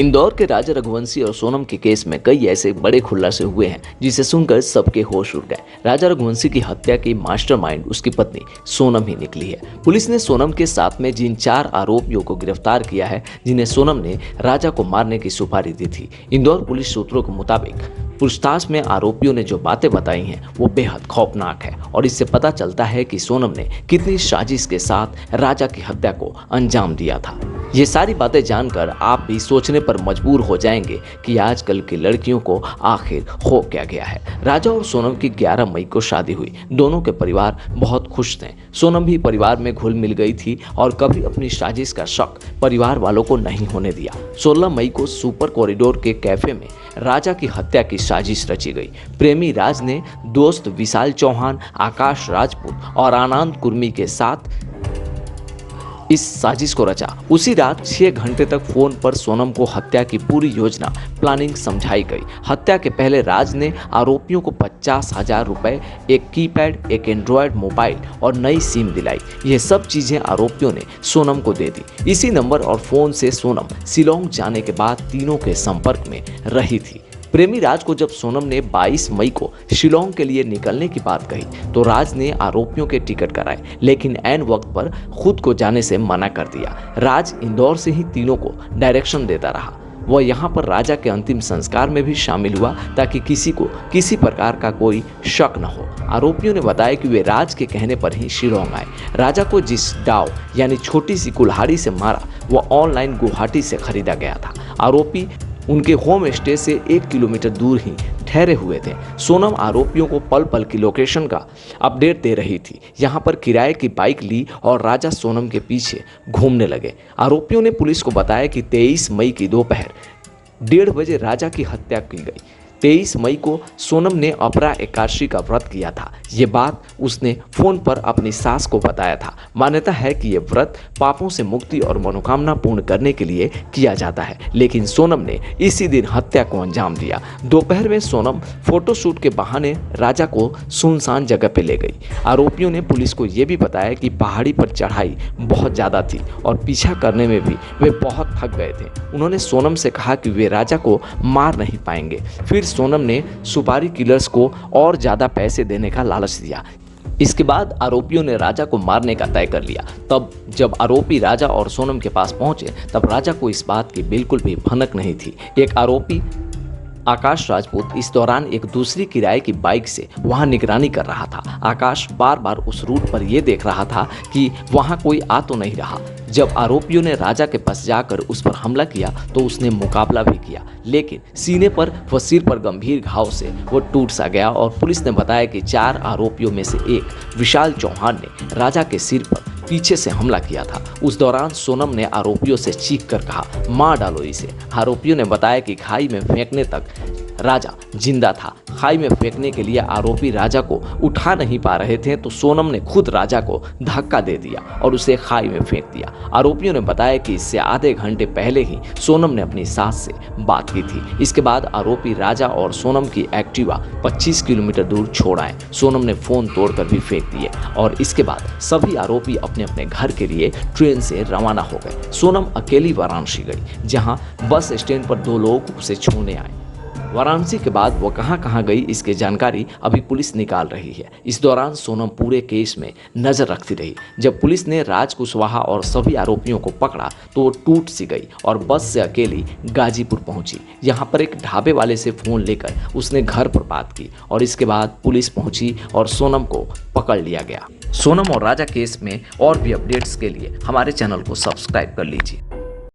इंदौर के राजा रघुवंशी और सोनम के केस में कई ऐसे बड़े खुलासे हुए हैं जिसे सुनकर सबके होश उड़ गए। राजा रघुवंशी की हत्या की मास्टरमाइंड उसकी पत्नी सोनम ही निकली है। पुलिस ने सोनम के साथ में जिन 4 आरोपियों को गिरफ्तार किया है जिन्हें सोनम ने राजा को मारने की सुपारी दी थी। इंदौर पुलिस सूत्रों के मुताबिक पूछताछ में आरोपियों ने जो बातें बताई हैं वो बेहद खौफनाक है और इससे पता चलता है कि सोनम ने कितनी साजिश के साथ राजा की हत्या को अंजाम दिया था। ये सारी बातें जानकर आप भी सोचने पर मजबूर हो जाएंगे कि आजकल की लड़कियों को आखिर हो क्या गया है। राजा और सोनम की 11 मई को शादी हुई। दोनों के परिवार बहुत खुश थे। सोनम भी परिवार में घुल मिल गई थी और कभी अपनी साजिश का शक परिवार वालों को नहीं होने दिया। 16 मई को सुपर कॉरिडोर के कैफे में राजा की हत्या की साजिश रची गई। प्रेमी राज ने दोस्त विशाल चौहान, आकाश राजपूत और आनंद कुर्मी के साथ इस साजिश को रचा। उसी रात 6 घंटे तक फोन पर सोनम को हत्या की पूरी योजना प्लानिंग समझाई गई। हत्या के पहले राज ने आरोपियों को 50,000 रुपए, एक कीपैड, एक एंड्रॉयड मोबाइल और नई सिम दिलाई। ये सब चीजें आरोपियों ने सोनम को दे दी। इसी नंबर और फोन से सोनम शिलोंग जाने के बाद तीनों के संपर्क में रही थी। प्रेमी राज को जब सोनम ने 22 मई को शिलोंग के लिए निकलने की बात कही तो राज ने आरोपियों के टिकट कराए, लेकिन ऐन वक्त पर खुद को जाने से मना कर दिया। राज इंदौर से ही तीनों को डायरेक्शन देता रहा। वह यहाँ पर राजा के अंतिम संस्कार में भी शामिल हुआ ताकि किसी को किसी प्रकार का कोई शक न हो। आरोपियों ने बताया कि वे राज के कहने पर ही शिलोंग आए। राजा को जिस डाव यानी छोटी सी कुल्हाड़ी से मारा वह ऑनलाइन गुवाहाटी से खरीदा गया था। आरोपी उनके होम स्टे से 1 किलोमीटर दूर ही ठहरे हुए थे। सोनम आरोपियों को पल पल की लोकेशन का अपडेट दे रही थी। यहाँ पर किराए की बाइक ली और राजा सोनम के पीछे घूमने लगे। आरोपियों ने पुलिस को बताया कि 23 मई की दोपहर 1:30 बजे राजा की हत्या की गई। 23 मई को सोनम ने अपरा एकादशी का व्रत किया था। ये बात उसने फोन पर अपनी सास को बताया था। मान्यता है कि यह व्रत पापों से मुक्ति और मनोकामना पूर्ण करने के लिए किया जाता है, लेकिन सोनम ने इसी दिन हत्या को अंजाम दिया। दोपहर में सोनम फोटोशूट के बहाने राजा को सुनसान जगह पे ले गई। आरोपियों ने पुलिस को यह भी बताया कि पहाड़ी पर चढ़ाई बहुत ज़्यादा थी और पीछा करने में भी वे बहुत थक गए थे। उन्होंने सोनम से कहा कि वे राजा को मार नहीं पाएंगे। फिर सोनम ने सुपारी किलर्स को और ज्यादा पैसे देने का लालच दिया। इसके बाद आरोपियों ने राजा को मारने का तय कर लिया। तब जब आरोपी राजा और सोनम के पास पहुंचे तब राजा को इस बात की बिल्कुल भी भनक नहीं थी। एक आरोपी आकाश राजपूत इस दौरान एक दूसरी किराए की बाइक से वहां निगरानी कर रहा था। आकाश बार बार उस रूट पर यह देख रहा था कि वहां कोई आ तो नहीं रहा। जब आरोपियों ने राजा के पास जाकर उस पर हमला किया तो उसने मुकाबला भी किया, लेकिन सीने पर व सिर पर गंभीर घाव से वो टूट सा गया और पुलिस ने बताया कि 4 आरोपियों में से एक विशाल चौहान ने राजा के सिर पर पीछे से हमला किया था। उस दौरान सोनम ने आरोपियों से चीख कर कहा, मार डालो इसे। आरोपियों ने बताया कि खाई में फेंकने तक राजा जिंदा था। खाई में फेंकने के लिए आरोपी राजा को उठा नहीं पा रहे थे तो सोनम ने खुद राजा को धक्का दे दिया और उसे खाई में फेंक दिया। आरोपियों ने बताया कि इससे आधे घंटे पहले ही सोनम ने अपनी सास से बात की थी। इसके बाद आरोपी राजा और सोनम की एक्टिवा 25 किलोमीटर दूर छोड़ आए। सोनम ने फोन तोड़कर भी फेंक दिए और इसके बाद सभी आरोपी अपने अपने घर के लिए ट्रेन से रवाना हो गए। सोनम अकेली वाराणसी गई, जहां बस स्टैंड पर 2 लोग उसे छूने आए। वाराणसी के बाद वो कहां गई इसकी जानकारी अभी पुलिस निकाल रही है। इस दौरान सोनम पूरे केस में नजर रखती रही। जब पुलिस ने राज कुशवाहा और सभी आरोपियों को पकड़ा तो वो टूट सी गई और बस से अकेली गाजीपुर पहुंची। यहाँ पर एक ढाबे वाले से फोन लेकर उसने घर पर बात की और इसके बाद पुलिस पहुंची और सोनम को पकड़ लिया गया। सोनम और राजा केस में और भी अपडेट्स के लिए हमारे चैनल को सब्सक्राइब कर लीजिए।